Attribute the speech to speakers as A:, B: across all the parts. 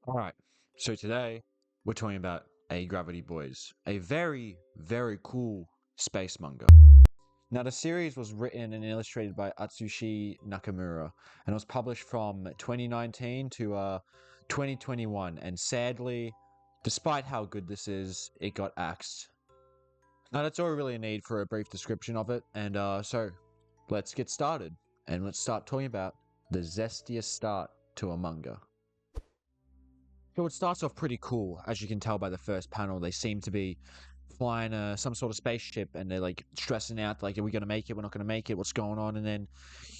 A: Alright, so today we're talking about Agravity Boys, a very, very cool space manga. Now, the series was written and illustrated by Atsushi Nakamura, and it was published from 2019 to 2021, and sadly, despite how good this is, it got axed. Now, that's all we really need for a brief description of it, and so let's get started, and let's start talking about the Zestiest Start to a manga. So it starts off pretty cool, as you can tell by the first panel. They seem to be flying some sort of spaceship, and they're like stressing out, like, are we gonna make it? We're not gonna make it. What's going on? And then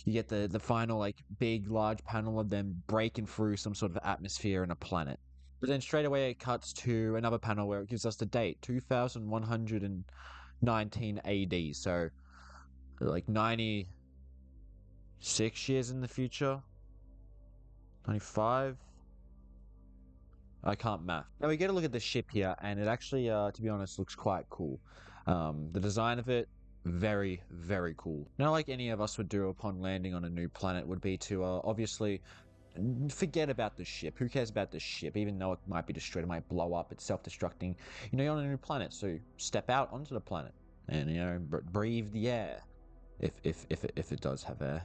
A: you get the final like big large panel of them breaking through some sort of atmosphere in a planet. But then straight away it cuts to another panel where it gives us the date 2119 AD. So like 96 years in the future, 95. I can't math. Now we get a look at the ship here, and it actually, to be honest, looks quite cool. The design of it, very, very cool. Not like any of us would do upon landing on a new planet would be to, obviously, forget about the ship. Who cares about the ship? Even though it might be destroyed, it might blow up, it's self-destructing. You know, you're on a new planet, so step out onto the planet and, you know, breathe the air, if it does have air.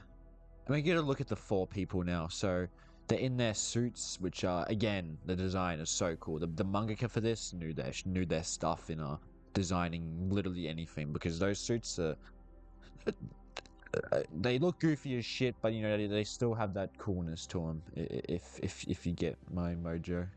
A: And we get a look at the four people now, so they're in their suits, which are, again, the design is so cool. The mangaka for this knew their stuff in designing literally anything, because those suits are they look goofy as shit, but you know they still have that coolness to them. If you get my mojo.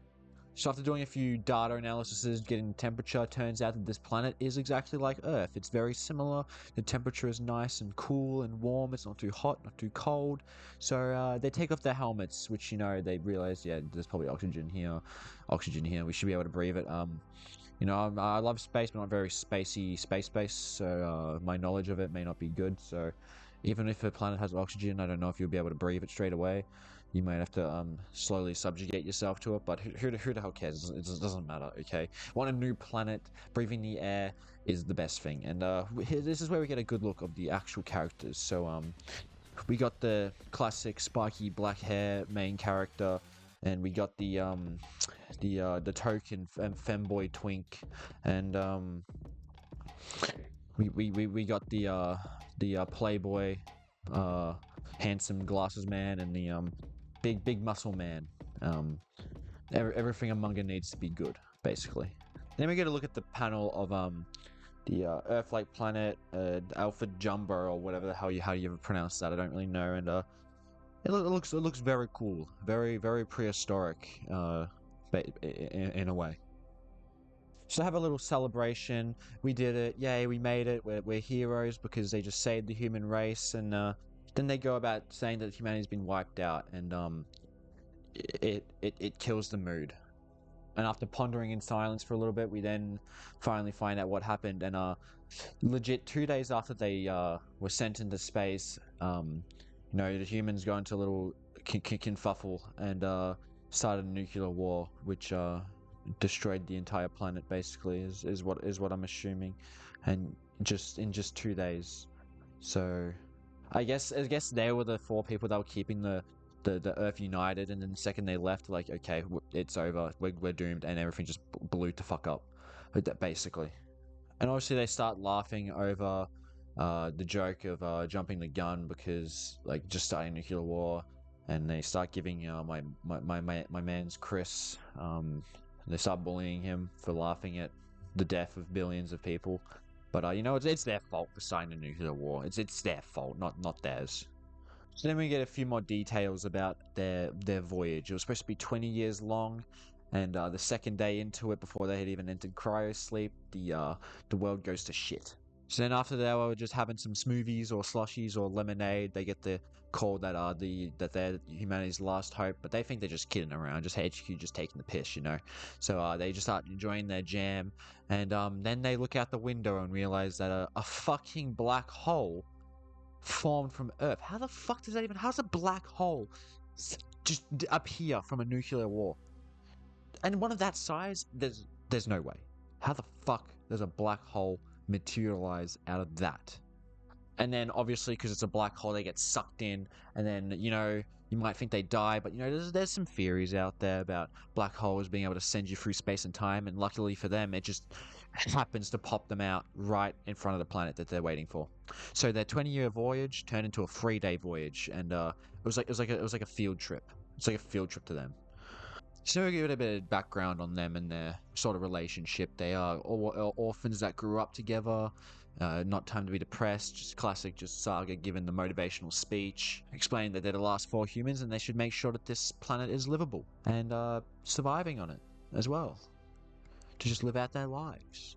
A: So after doing a few data analyses, getting temperature, turns out that this planet is exactly like Earth. It's very similar. The temperature is nice and cool and warm. It's not too hot, not too cold. So they take off their helmets, which, you know, they realize, yeah, there's probably oxygen here. We should be able to breathe it. You know, I love space, but not very spacey space. So my knowledge of it may not be good. So even if a planet has oxygen, I don't know if you'll be able to breathe it straight away. You might have to slowly subjugate yourself to it, but who the hell cares? It doesn't matter, okay? On a new planet, breathing the air is the best thing. And this is where we get a good look of the actual characters. So we got the classic spiky black hair main character, and we got the token femboy twink, and we got the playboy handsome glasses man, and the big muscle man. Everything a manga needs to be good, basically. Then we get a look at the panel of the Earth-like planet, Alpha Jumbo, or whatever the hell how you ever pronounce that. I don't really know, and it looks very cool, very prehistoric, in a way. So have a little celebration. We did it, yay! We made it. We're heroes because they just saved the human race, and then they go about saying that humanity's been wiped out, and it kills the mood. And after pondering in silence for a little bit, we then finally find out what happened. And legit 2 days after they were sent into space, you know, the humans got into a little kinfuffle and started a nuclear war, which destroyed the entire planet. Basically, is what I'm assuming, and in just 2 days. So I guess they were the four people that were keeping the Earth united, and then the second they left, like, okay, it's over, we're doomed, and everything just blew to fuck up, basically. And obviously they start laughing over the joke of jumping the gun, because, like, just starting a nuclear war, and they start giving my man's Chris, they start bullying him for laughing at the death of billions of people. But you know, it's their fault for starting a nuclear war. It's their fault, not theirs. So then we get a few more details about their voyage. It was supposed to be 20 years long, and the second day into it, before they had even entered cryosleep, the world goes to shit. So then after that, we were just having some smoothies or slushies or lemonade. They get the call that they're humanity's last hope, but they think they're just kidding around, just HQ just taking the piss, you know. So they just start enjoying their jam, and then they look out the window and realize that a fucking black hole formed from Earth. How the fuck does that even? How's a black hole just appear from a nuclear war? And one of that size, there's no way. How the fuck does a black hole materialize out of that? And then obviously, because it's a black hole, they get sucked in, and then, you know, You might think they die, but there's some theories out there about black holes being able to send you through space and time, and luckily for them, it just happens to pop them out right in front of the planet that they're waiting for. So their 20-year voyage turned into a 3-day voyage, and it was like a field trip. It's like a field trip to them. So give it a bit of background on them and their sort of relationship. They are all orphans that grew up together. Not time to be depressed. Just classic, just Saga giving the motivational speech, explaining that they're the last 4 humans and they should make sure that this planet is livable and surviving on it as well, to just live out their lives.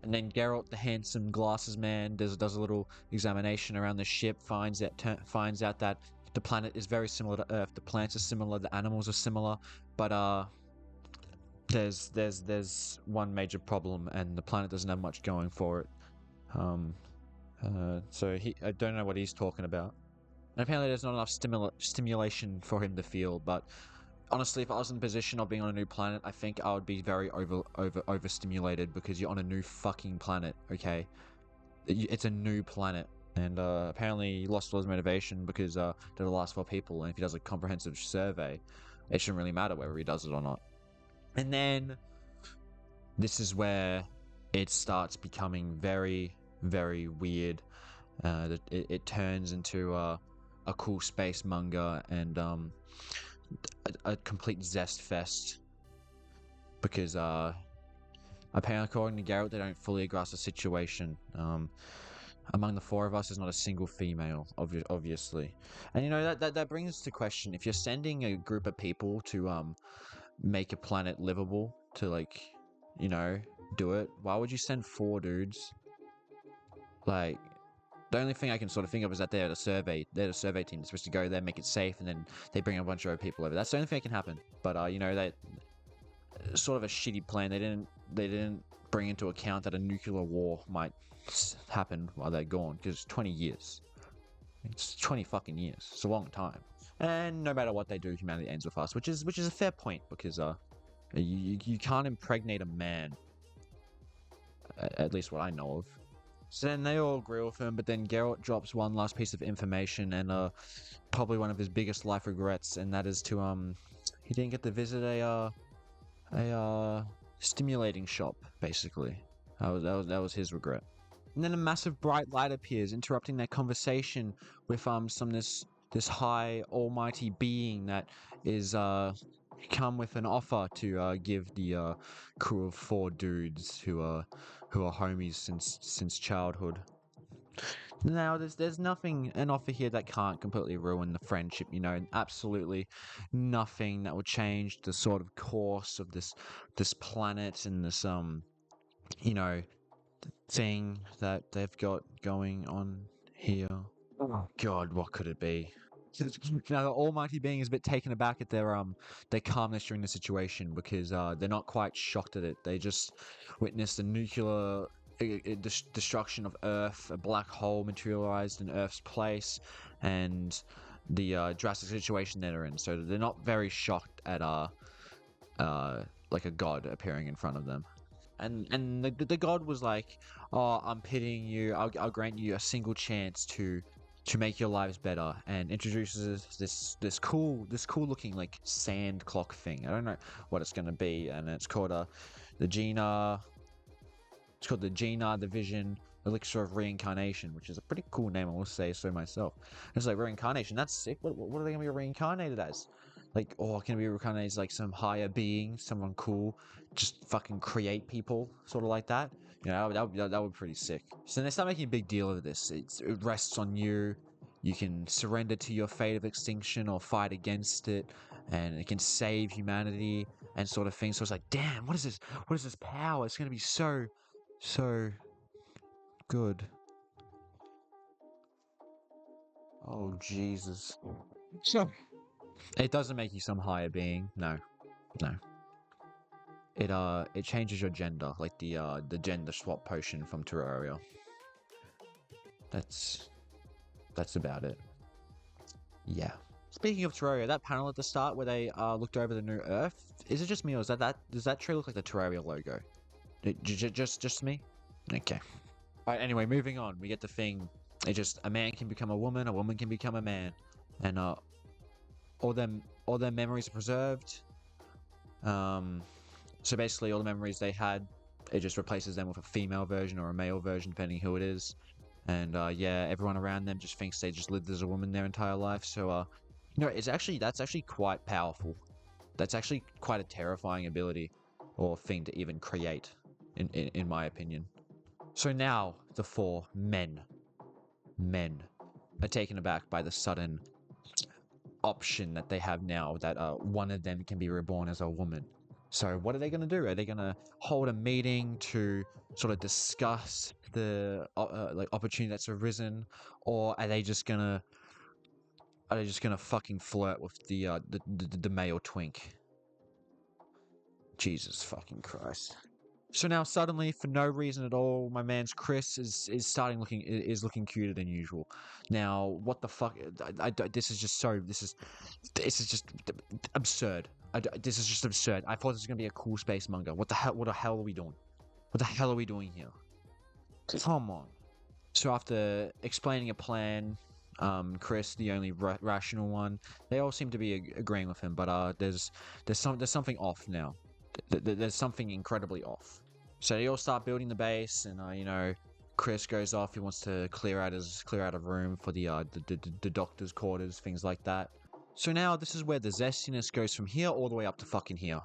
A: And then Geralt, the handsome glasses man, does a little examination around the ship, finds out that the planet is very similar to Earth. The plants are similar, the animals are similar, but there's one major problem, and the planet doesn't have much going for it. So I don't know what he's talking about. And apparently there's not enough stimulation for him to feel, but honestly, if I was in the position of being on a new planet, I think I would be very overstimulated, because you're on a new fucking planet, okay? It's a new planet. And apparently he lost all his motivation because they're the last 4 people, and if he does a comprehensive survey, it shouldn't really matter whether he does it or not. And then this is where it starts becoming very, very weird. It turns into a cool space manga and a complete Zest Fest, because apparently, according to Geralt, they don't fully grasp the situation. Among the 4 of us, there's not a single female, obviously. And that brings us to question: if you're sending a group of people to make a planet livable, to do it, why would you send 4 dudes? Like, the only thing I can sort of think of is that they're the survey team. They're supposed to go there, make it safe, and then they bring a bunch of people over. That's the only thing that can happen. But that sort of a shitty plan. They didn't bring into account that a nuclear war might happen while they're gone, because 20 years. It's 20 fucking years. It's a long time. And no matter what they do, humanity ends with us, which is a fair point, because you can't impregnate a man. At least what I know of. So then they all agree with him, but then Geralt drops one last piece of information, and probably one of his biggest life regrets, and that is to he didn't get to visit a stimulating shop, basically. That was his regret. And then a massive bright light appears, interrupting their conversation with this high almighty being that is come with an offer to give the crew of 4 dudes who are homies since childhood. Now, there's an offer here that can't completely ruin the friendship, absolutely nothing that will change the sort of course of this planet and this thing that they've got going on here. Oh God, what could it be? The almighty being is a bit taken aback at their calmness during the situation, because they're not quite shocked at it. They just witnessed a nuclear destruction of Earth, a black hole materialized in Earth's place, and the drastic situation they're in. So they're not very shocked at like a god appearing in front of them. And the god was like, "Oh, I'm pitying you. I'll grant you a single chance to make your lives better," and introduces this cool looking like sand clock thing. I don't know what it's gonna be, and it's called the Gina. It's called the Gina Division Elixir of Reincarnation, which is a pretty cool name, I will say so myself. It's like reincarnation. That's sick. What are they gonna be reincarnated as? Like, can we reincarnate as like some higher being, someone cool, just fucking create people, sort of like that? That would be pretty sick. So they start making a big deal of this. It rests on you. You can surrender to your fate of extinction or fight against it, and it can save humanity and sort of thing. So it's like, damn, what is this? What is this power? It's gonna be so good. Oh Jesus. So it doesn't make you some higher being. No. It changes your gender, like the gender swap potion from Terraria. That's about it. Yeah. Speaking of Terraria, that panel at the start where they looked over the new Earth, is it just me, or does that tree look like the Terraria logo? Just me? Okay. Alright, anyway, moving on. We get the thing. A man can become a woman can become a man. And all their memories are preserved. So basically, all the memories they had, it just replaces them with a female version or a male version, depending who it is. And yeah, everyone around them just thinks they just lived as a woman their entire life. So that's actually quite powerful. That's actually quite a terrifying ability or thing to even create, in my opinion. So now the four men are taken aback by the sudden option that they have now that one of them can be reborn as a woman. So what are they going to do? Are they going to hold a meeting to sort of discuss the opportunity that's arisen, or are they just gonna fucking flirt with the male twink? Jesus fucking Christ. So now suddenly, for no reason at all, my man's Chris is looking cuter than usual. Now, what the fuck? This is just absurd. This is just absurd. I thought this was gonna be a cool space manga. What the hell are we doing? What the hell are we doing here? Come on. So after explaining a plan, Chris, the only rational one, they all seem to be agreeing with him. But there's something off now. There's something incredibly off. So they all start building the base, and Chris goes off. He wants to clear out a room for the doctor's quarters, things like that. So now this is where the zestiness goes from here all the way up to fucking here.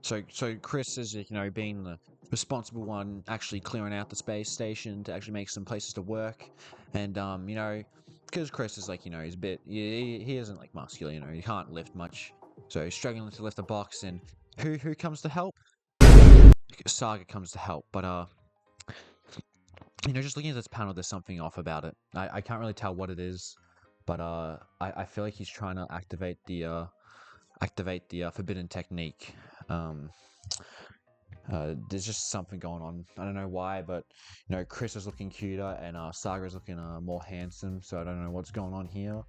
A: So Chris is being the responsible one, actually clearing out the space station to actually make some places to work, and because Chris is he's a bit he isn't muscular, he can't lift much, so he's struggling to lift a box. And who comes to help? Saga comes to help, but just looking at this panel, there's something off about it. I can't really tell what it is, but I feel like he's trying to activate the forbidden technique. There's just something going on. I don't know why, but Chris is looking cuter and Saga is looking more handsome. So I don't know what's going on here.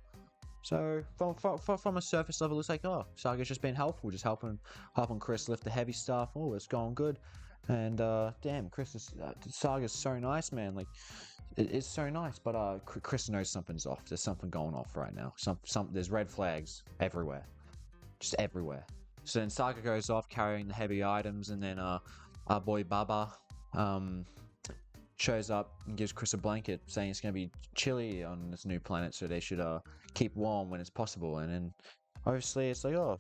A: So from a surface level, it's like, oh, Saga's just been helpful, just helping Chris lift the heavy stuff. Oh, it's going good. And damn, Saga's so nice, man. It's so nice. But Chris knows something's off. There's something going off right now. There's red flags everywhere, just everywhere. So then Saga goes off carrying the heavy items, and then our boy Baba shows up and gives Chris a blanket, saying it's going to be chilly on this new planet, so they should keep warm when it's possible. And then obviously it's like, oh,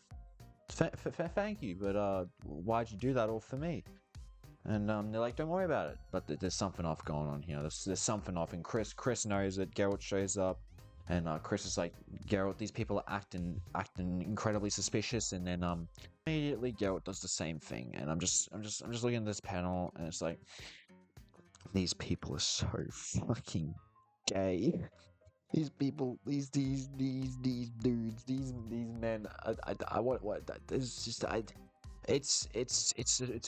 A: thank you, but why'd you do that all for me? And they're like, don't worry about it. But there's something off going on here. There's something off, and Chris knows it. Geralt shows up, and Chris is like, Geralt, these people are acting incredibly suspicious. And then immediately Geralt does the same thing, and I'm just looking at this panel, and it's like, these people are so fucking gay. These people, these dudes, these men. It's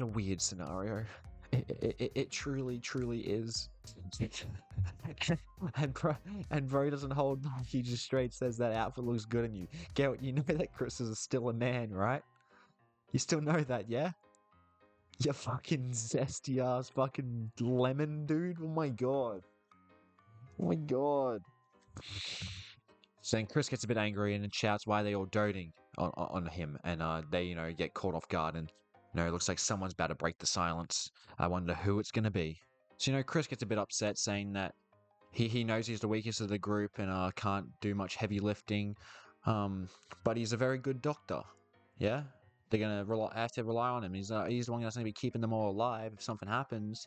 A: a weird scenario. It truly is. and bro doesn't hold back. He just straight says that outfit looks good on you. Geralt, you know that Chris is still a man, right? You still know that, yeah? You fucking zesty ass fucking lemon, dude. Oh my god. Oh my god. So then Chris gets a bit angry and shouts why they all doting on him, and they get caught off guard, and it looks like someone's about to break the silence. I wonder who it's gonna be. So Chris gets a bit upset, saying that he knows he's the weakest of the group and can't do much heavy lifting, but he's a very good doctor. Yeah, they're gonna have to rely on him. He's the one that's gonna be keeping them all alive if something happens.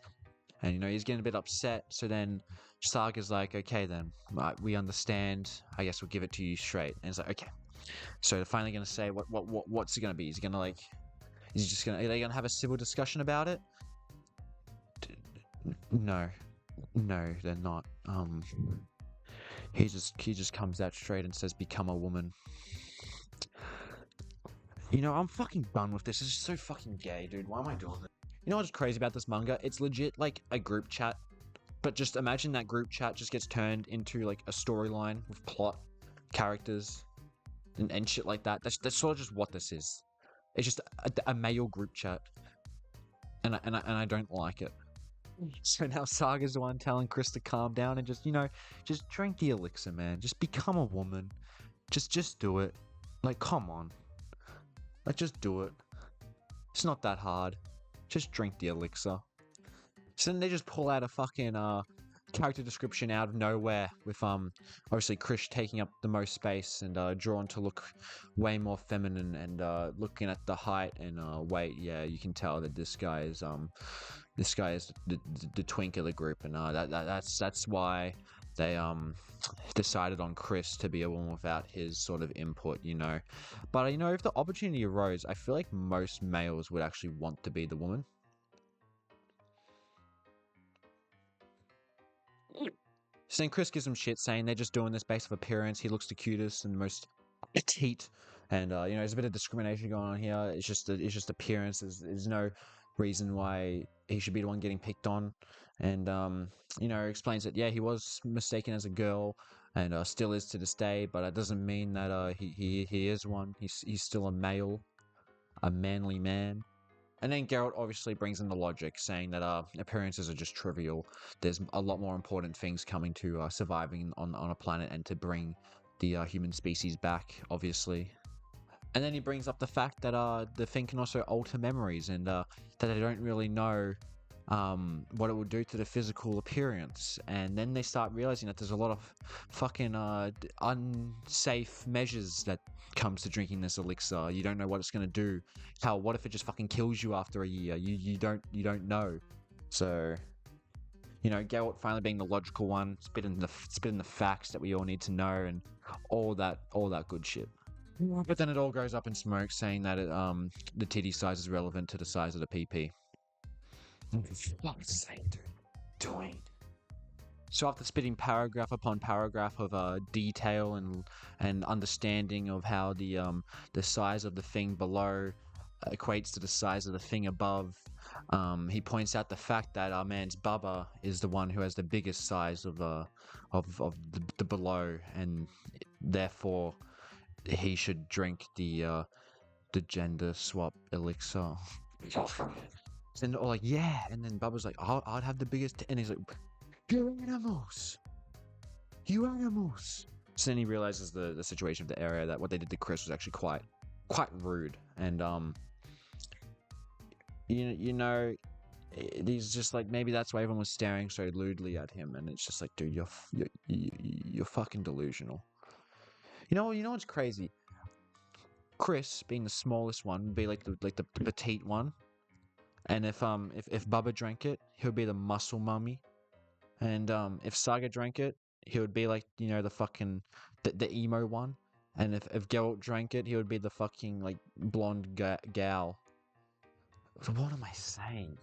A: And he's getting a bit upset. So then Saga's like, okay then, we understand. I guess we'll give it to you straight. And it's like, okay. So they're finally gonna say what's it gonna be? Is he gonna are they gonna have a civil discussion about it? No, they're not. He just comes out straight and says, become a woman. I'm fucking done with this. This is so fucking gay, dude. Why am I doing this? You know what's crazy about this manga? It's legit like a group chat, but just imagine that group chat just gets turned into like a storyline with plot, characters, and shit like that. That's sort of just what this is. It's just a male group chat, and I don't like it. So now Saga's the one telling Chris to calm down and just drink the elixir, man. Just become a woman. Just do it. Like, come on. Like, just do it. It's not that hard. Just drink the elixir. So then they just pull out a fucking character description out of nowhere with obviously Krish taking up the most space and drawn to look way more feminine and looking at the height and weight, yeah, you can tell that this guy is the twink of the group, and that's why they decided on Chris to be a woman without his sort of input, you know. But you know, if the opportunity arose, I feel like most males would actually want to be the woman. So then Chris gives him shit, saying they're just doing this based on appearance. He looks the cutest and most petite, and you know, there's a bit of discrimination going on here. It's just appearance. There's no reason why he should be the one getting picked on, and you know, explains that yeah, he was mistaken as a girl, and still is to this day, but that doesn't mean that he is one. He's still a male, a manly man. And then Geralt obviously brings in the logic, saying that appearances are just trivial. There's a lot more important things coming to surviving on a planet and to bring the human species back, obviously. And then he brings up the fact that the thing can also alter memories and that they don't really know what it will do to the physical appearance. And then they start realizing that there's a lot of fucking unsafe measures that comes to drinking this elixir. You don't know what it's gonna do. What if it just fucking kills you after a year? You don't know. So you know, Geralt finally being the logical one, spitting the facts that we all need to know, and all that good shit. But then it all goes up in smoke, saying that the titty size is relevant to the size of the PP. Fuck's sake, dude. Doing. So after spitting paragraph upon paragraph of detail and understanding of how the size of the thing below equates to the size of the thing above, he points out the fact that our man's Bubba is the one who has the biggest size of the below, and therefore he should drink the gender swap elixir. And they're all like, yeah. And then Bubba's like, I'd have the biggest. And he's like, you animals. You animals. So then he realizes the situation of the area, that what they did to Chris was actually quite rude. And, you know, he's just like, maybe that's why everyone was staring so lewdly at him. And it's just like, dude, you're fucking delusional. You know what's crazy? Chris, being the smallest one, would be like the petite one. And if Bubba drank it, he would be the muscle mummy. And if Saga drank it, he would be like, you know, the fucking the emo one. And if Geralt drank it, he would be the fucking like blonde gal. So what am I saying?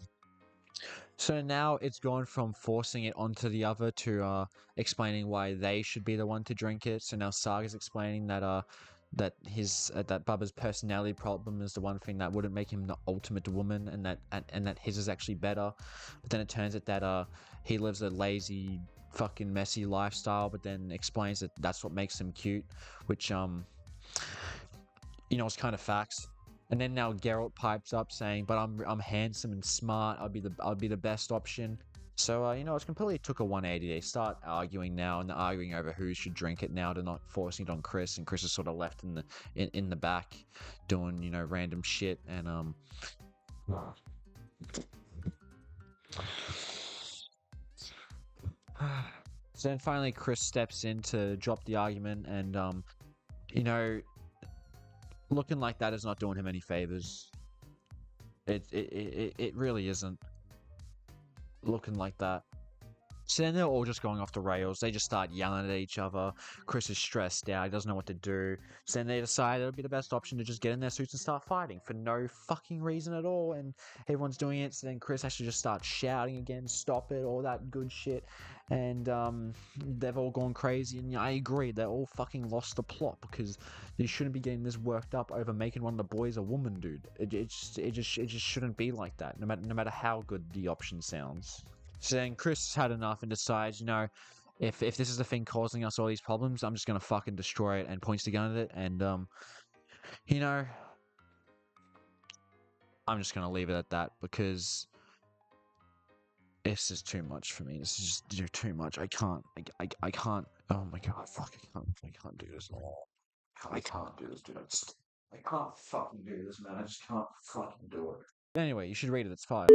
A: So now it's gone from forcing it onto the other to explaining why they should be the one to drink it. So now Saga's explaining that that Bubba's personality problem is the one thing that wouldn't make him the ultimate woman, and that his is actually better. But then it turns out that he lives a lazy, fucking messy lifestyle, but then explains that that's what makes him cute, which you know, it's kind of facts. And then now Geralt pipes up saying, "But I'm handsome and smart. I'd be the best option." So you know, it's completely took a 180. They start arguing now and arguing over who should drink it now. They're not forcing it on Chris, and Chris is sort of left in the back, doing, you know, random shit. And so then finally Chris steps in to drop the argument, and you know, looking like that is not doing him any favors. It really isn't looking like that. So then they're all just going off the rails. They just start yelling at each other. Chris is stressed out. He doesn't know what to do. So then they decide it would be the best option to just get in their suits and start fighting for no fucking reason at all. And everyone's doing it. So then Chris has to just start shouting again, stop it, all that good shit. And they've all gone crazy. And I agree, they all fucking lost the plot, because you shouldn't be getting this worked up over making one of the boys a woman, dude. It just shouldn't be like that. No matter how good the option sounds. So then Chris had enough and decides, you know, if this is the thing causing us all these problems, I'm just gonna fucking destroy it, and points the gun at it. And you know, I'm just gonna leave it at that, because it's just too much for me. This is just too much. I can't. I can't. Oh my god, fuck! I can't do this. I can't do this, dude. I can't fucking do this, man. I just can't fucking do it. Anyway, you should read it. It's fine.